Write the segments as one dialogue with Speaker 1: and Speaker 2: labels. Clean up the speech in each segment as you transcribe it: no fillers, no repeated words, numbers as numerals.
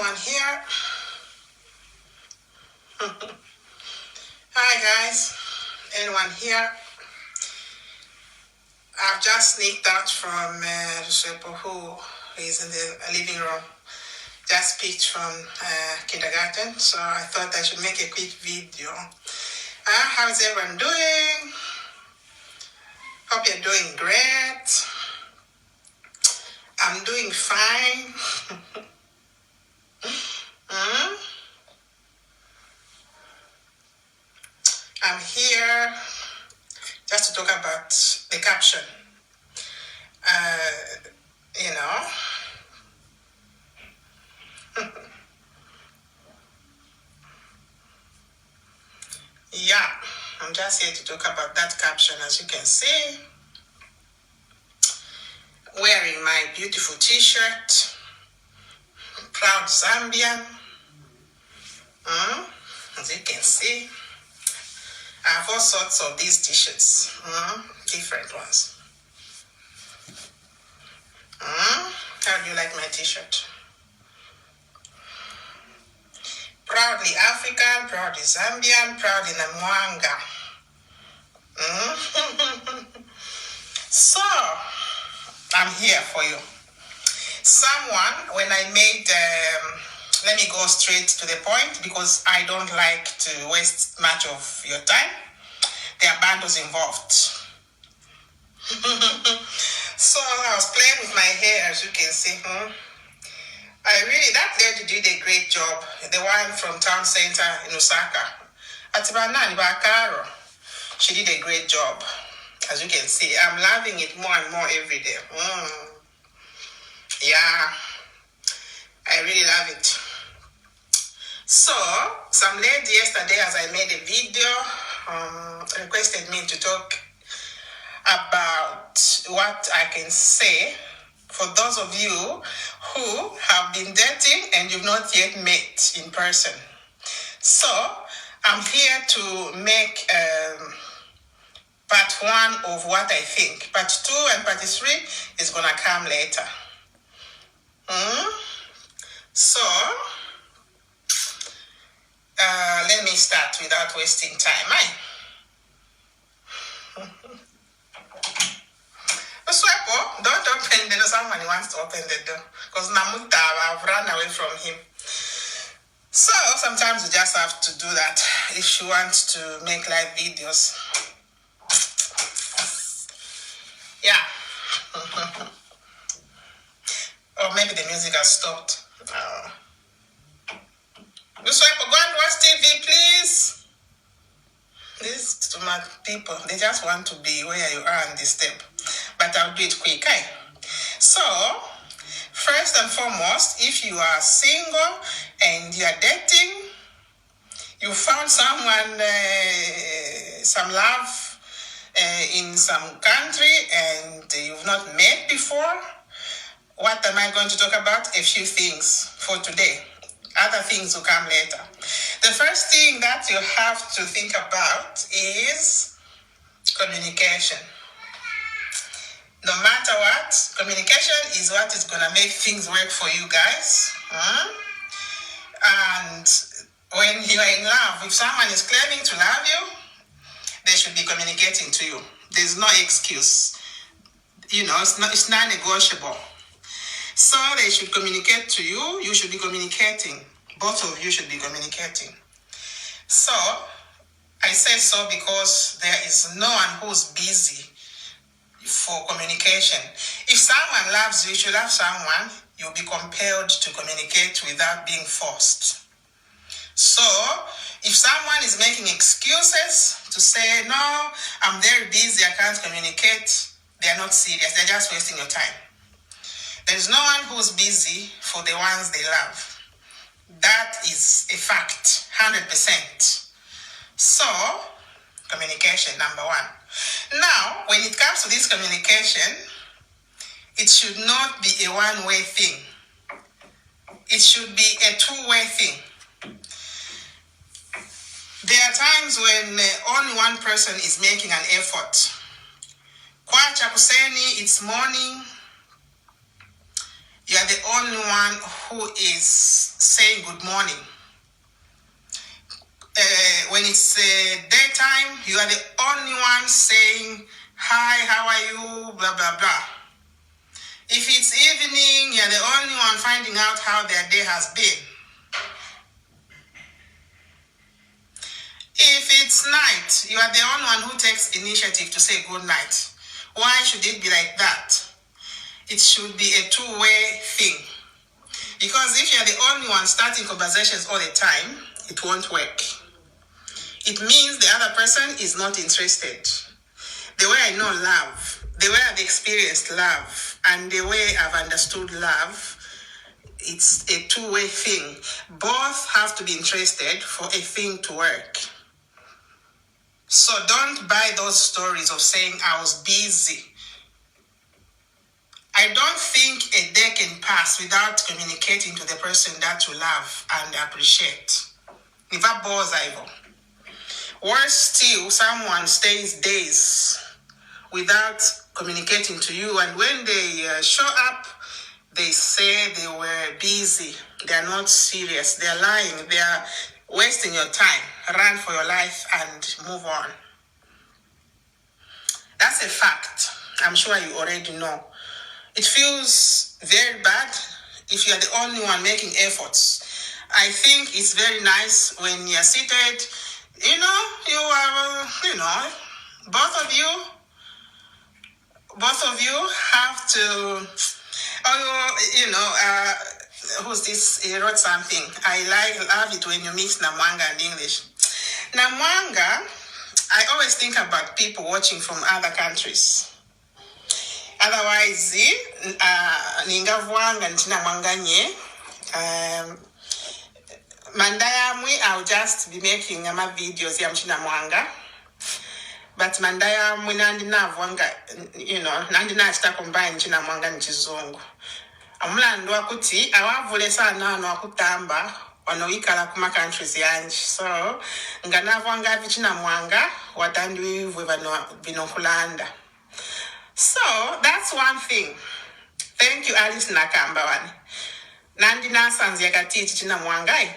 Speaker 1: Anyone here? Hi guys. Anyone here? I've just sneaked out from Shepo, who is in the living room. Just picked from kindergarten, so I thought I should make a quick video. How's everyone doing? Hope you're doing great. I'm doing fine. I'm here just to talk about the caption. Yeah, I'm just here to talk about that caption. As you can see, wearing my beautiful t-shirt, proud Zambian. As you can see, I have all sorts of these t-shirts, different ones. How do you like my t-shirt? Proudly African, proudly Zambian, proudly Namwanga. So, I'm here for you. Someone, when I made, let me go straight to the point because I don't like to waste much of your time. There are bundles involved. So I was playing with my hair, as you can see. That lady did a great job. The one from town center in Osaka. Atibanani Bakaro. She did a great job. As you can see, I'm loving it more and more every day. Yeah, I really love it. So, some lady yesterday, as I made a video, requested me to talk about what I can say for those of you who have been dating and you've not yet met in person. So, I'm here to make part 1 of what I think. Part 2 and part 3 is going to come later. So, let me start without wasting time. Swepo, don't open the door. Somebody wants to open the door. Because Namuta, I've run away from him. So, sometimes you just have to do that if you want to make live videos. Yeah. Or maybe the music has stopped. Swepo, go and watch TV, please. These smart people, they just want to be where you are on this step. But I'll do it quick, okay? So, first and foremost, if you are single and you are dating, you found someone, some love in some country and you've not met before, what am I going to talk about? A few things for today. Other things will come later. The first thing that you have to think about is communication. No matter what, communication is what is going to make things work for you guys. And when you are in love, if someone is claiming to love you, they should be communicating to you. There's no excuse. It's non-negotiable. So they should communicate to you. You should be communicating. Both of you should be communicating. So, I say so because there is no one who's busy for communication. If someone loves you, if you love someone, you'll be compelled to communicate without being forced. So, if someone is making excuses to say, no, I'm very busy, I can't communicate, they're not serious. They're just wasting your time. There's no one who's busy for the ones they love. That is a fact, 100%. So, communication, number 1. Now, when it comes to this communication, it should not be a one-way thing. It should be a two-way thing. There are times when only one person is making an effort. Kwacha kuseni, it's morning. You are the only one who is saying good morning. When it's daytime, you are the only one saying, hi, how are you, blah, blah, blah. If it's evening, you're the only one finding out how their day has been. If it's night, you are the only one who takes initiative to say good night. Why should it be like that? It should be a two-way thing. Because if you're the only one starting conversations all the time, it won't work. It means the other person is not interested. The way I know love, the way I've experienced love, and the way I've understood love, it's a two-way thing. Both have to be interested for a thing to work. So don't buy those stories of saying I was busy. I don't think a day can pass without communicating to the person that you love and appreciate. Worse still, someone stays days without communicating to you, and when they show up, they say they were busy. They're not serious. They're lying. They're wasting your time. Run for your life and move on. That's a fact. I'm sure you already know. It feels very bad if you're the only one making efforts. I think it's very nice when you're seated, you are, both of you have to, who's this? He wrote something. I love it when you mix Namwanga and English. Namwanga, I always think about people watching from other countries. Otherwise, ningavwanga ntinamwanganye. Mandayamwe, I'll just be making videos ya mchinamwanga. But mandayamwe nandinavwanga, nandinachita combine mchinamwanga nchizungu. Amulando wakuti awavule sana ano wakutamba wanoikala kuma countries yanji. So nganavwanga vichinamwanga watandiwivwe binokulanda. So that's one thing. Thank you, Alice Nakamba. Nandi nasanzi yakatichi china mwangai.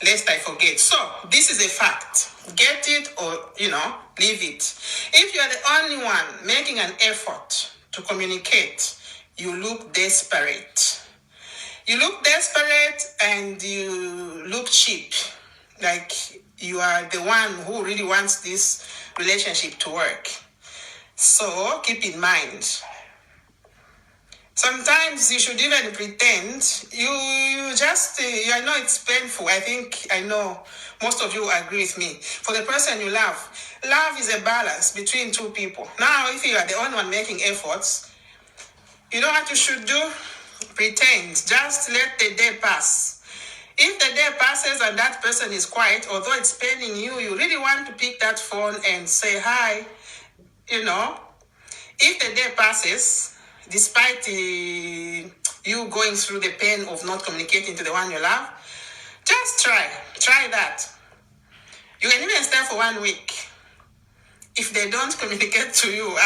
Speaker 1: Lest I forget. So this is a fact. Get it or leave it. If you are the only one making an effort to communicate, you look desperate. You look desperate and you look cheap. Like you are the one who really wants this relationship to work. So keep in mind. Sometimes you should even pretend. You I know it's painful. I know most of you agree with me. For the person you love is a balance between two people. Now, if you are the only one making efforts, you know what you should do? Pretend. Just let the day pass. If the day passes and that person is quiet, although it's paining you, you really want to pick that phone and say hi. If the day passes, despite you going through the pain of not communicating to the one you love, just try that. You can even stay for 1 week. If they don't communicate to you,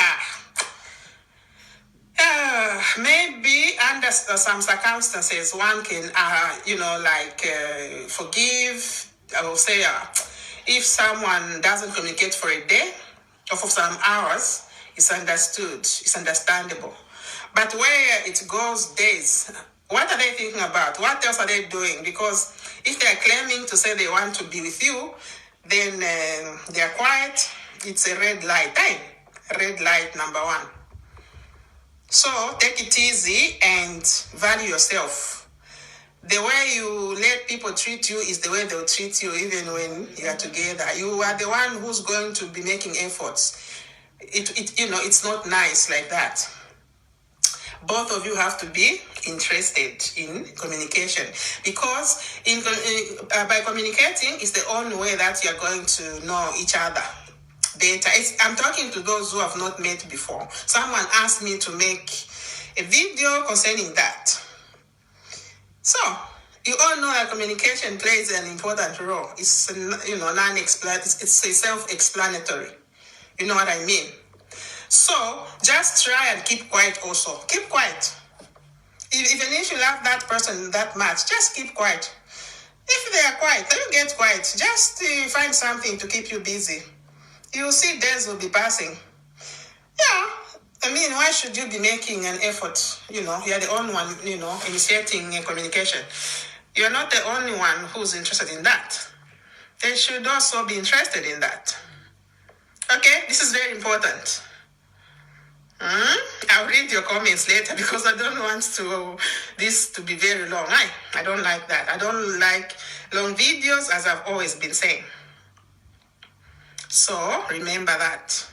Speaker 1: maybe under some circumstances, one can, forgive. I will say, if someone doesn't communicate for a day or for some hours, it's understood. It's understandable. But where it goes days, what are they thinking about? What else are they doing? Because if they're claiming to say they want to be with you, then they're quiet. It's a red light. Red light number 1. So take it easy and value yourself. The way you let people treat you is the way they'll treat you even when you are together. You are the one who's going to be making efforts. It's not nice like that. Both of you have to be interested in communication, because by communicating is the only way that you're going to know each other better. I'm talking to those who have not met before. Someone asked me to make a video concerning that. So you all know that communication plays an important role. It's it's self-explanatory. You know what I mean? So just try and keep quiet also. Keep quiet. Even if you love that person that much, just keep quiet. If they are quiet, then you get quiet. Just find something to keep you busy. You'll see days will be passing. Yeah. I mean, why should you be making an effort? You're the only one, initiating a communication. You're not the only one who's interested in that. They should also be interested in that. Okay, this is very important. I'll read your comments later because I don't want this to be very long. I don't like that. I don't like long videos, as I've always been saying. So remember that.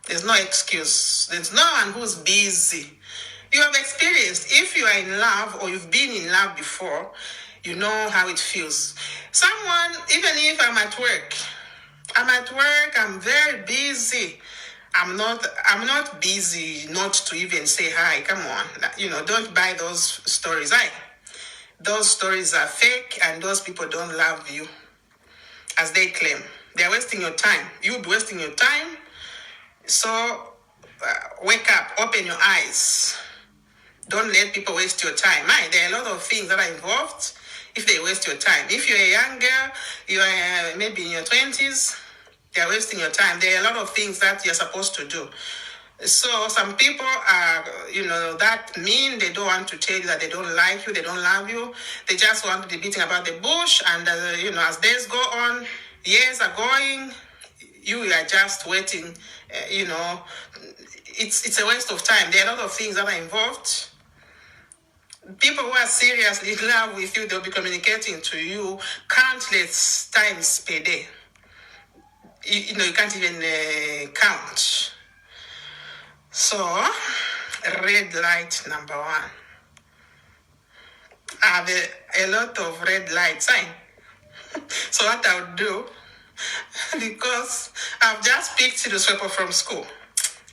Speaker 1: There's no excuse. There's no one who's busy. You have experienced, if you are in love or you've been in love before, you know how it feels. Someone, even if I'm at work, I'm very busy. I'm not busy not to even say hi. Come on. Don't buy those stories. Those stories are fake and those people don't love you as they claim. They're wasting your time. You'll be wasting your time. So wake up, open your eyes. Don't let people waste your time. There are a lot of things that are involved if they waste your time. If you're a young girl, you are maybe in your 20s, they're wasting your time. There are a lot of things that you're supposed to do. So some people are, that mean. They don't want to tell you that they don't like you, they don't love you. They just want to be beating about the bush. And, as days go on, years are going, you are just waiting, It's a waste of time. There are a lot of things that are involved. People who are seriously in love with you, they'll be communicating to you countless times per day. You can't even count. So, red light number 1. I have a lot of red lights. So what I'll do, because I've just picked the sweeper from school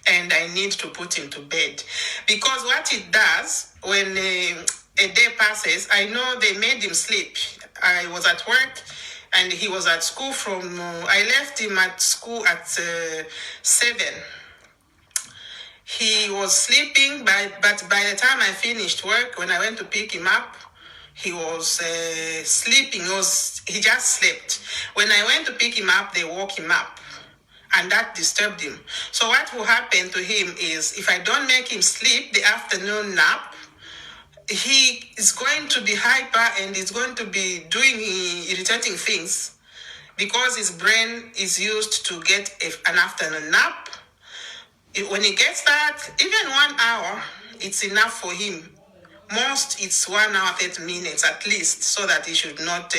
Speaker 1: and I need to put him to bed. Because what it does, when a day passes, I know they made him sleep. I was at work and he was at school I left him at school at 7. He was sleeping, but by the time I finished work, when I went to pick him up, he was sleeping. He just slept. When I went to pick him up, they woke him up. And that disturbed him. So what will happen to him is, if I don't make him sleep the afternoon nap, he is going to be hyper and is going to be doing irritating things because his brain is used to get an afternoon nap. When he gets that, even 1 hour, it's enough for him. Most, it's 1 hour, 30 minutes at least, so that he should not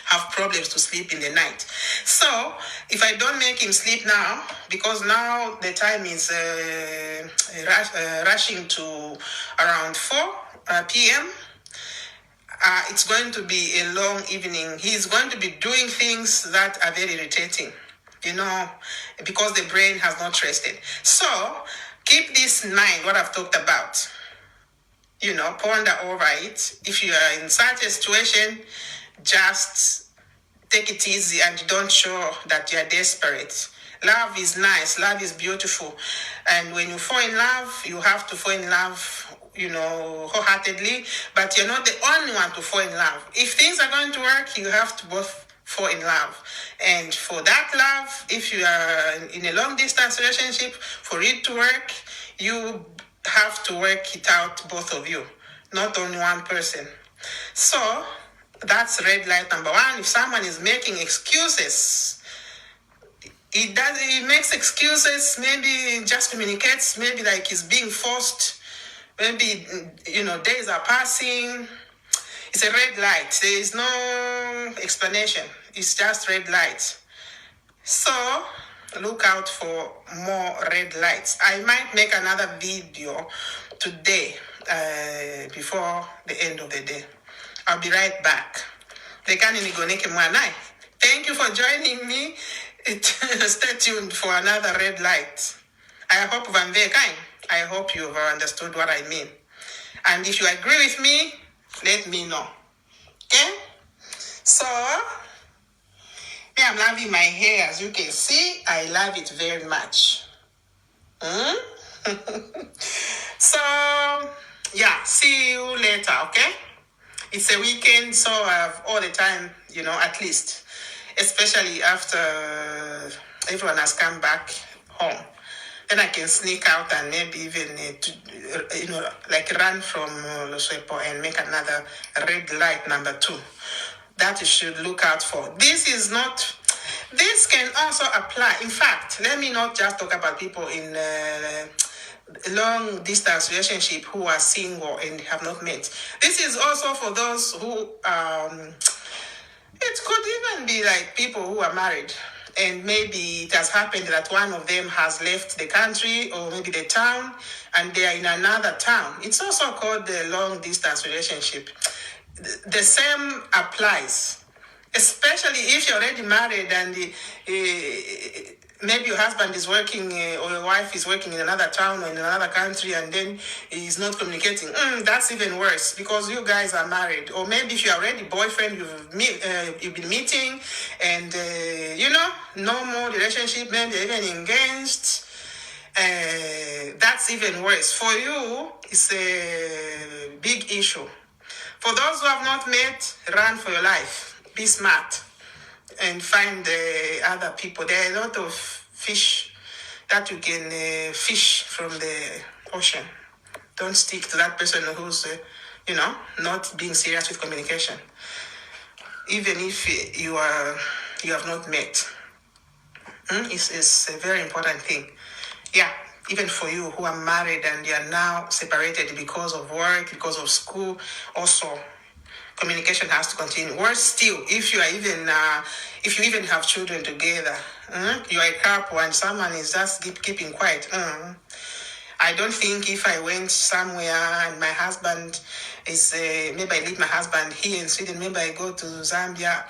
Speaker 1: have problems to sleep in the night. So, if I don't make him sleep now, because now the time is rushing to around 4 p.m., it's going to be a long evening. He's going to be doing things that are very irritating, because the brain has not rested. So, keep this in mind, what I've talked about. Ponder over it. If you are in such a situation, just take it easy and don't show that you are desperate. Love is nice. Love is beautiful. And when you fall in love, you have to fall in love, wholeheartedly. But you're not the only one to fall in love. If things are going to work, you have to both fall in love. And for that love, if you are in a long distance relationship, for it to work, you have to work it out, both of you, not only one person. So that's red light number 1. If someone is making excuses, he makes excuses, maybe just communicates, maybe like he's being forced, maybe, days are passing. It's a red light. There is no explanation. It's just red light. So look out for more red lights. I might make another video today before the end of the day. I'll be right back. Thank you for joining me. Stay tuned for another red light. I hope Van Vekai. I hope you've understood what I mean. And if you agree with me, let me know. Okay? So, I'm loving my hair. As you can see, I love it very much. So, yeah, see you later, okay? It's a weekend, so I have all the time, at least, especially after everyone has come back home. Then I can sneak out and maybe even, like run from Losepo and make another red light number 2. That you should look out for. This can also apply. In fact, let me not just talk about people in long distance relationship who are single and have not met. This is also for those who it could even be like people who are married and maybe it has happened that one of them has left the country or maybe the town and they are in another town. It's also called the long distance relationship. The same applies, especially if you're already married and maybe your husband is working or your wife is working in another town or in another country and then he's not communicating. That's even worse because you guys are married. Or maybe if you're already boyfriend, you've been meeting and, no more relationship, maybe even engaged. That's even worse. For you, it's a big issue. For those who have not met, run for your life. Be smart and find other people. There are a lot of fish that you can fish from the ocean. Don't stick to that person who's, not being serious with communication. Even if you have not met. It's a very important thing. Yeah, even for you who are married and you are now separated because of work, because of school, also communication has to continue. Worse still, if you even have children together, you are a couple and someone is just keeping quiet. I don't think if I went somewhere and my husband is, maybe I leave my husband here in Sweden, maybe I go to Zambia,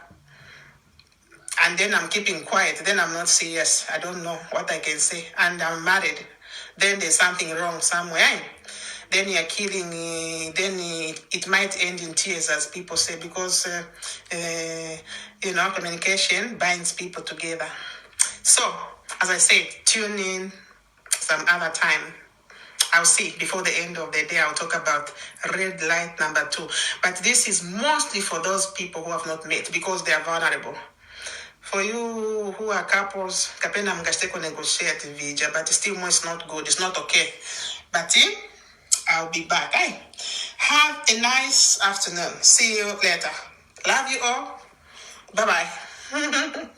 Speaker 1: and then I'm keeping quiet, then I'm not serious. I don't know what I can say. And I'm married. Then there's something wrong somewhere. Then you're killing, then it might end in tears, as people say, because, communication binds people together. So, as I said, tune in some other time. I'll see before the end of the day. I'll talk about red light number 2. But this is mostly for those people who have not met because they are vulnerable. For you who are couples, kapena mgasteko negotiate vija, but still more it's not good. It's not okay. But I'll be back. Hey, have a nice afternoon. See you later. Love you all. Bye-bye.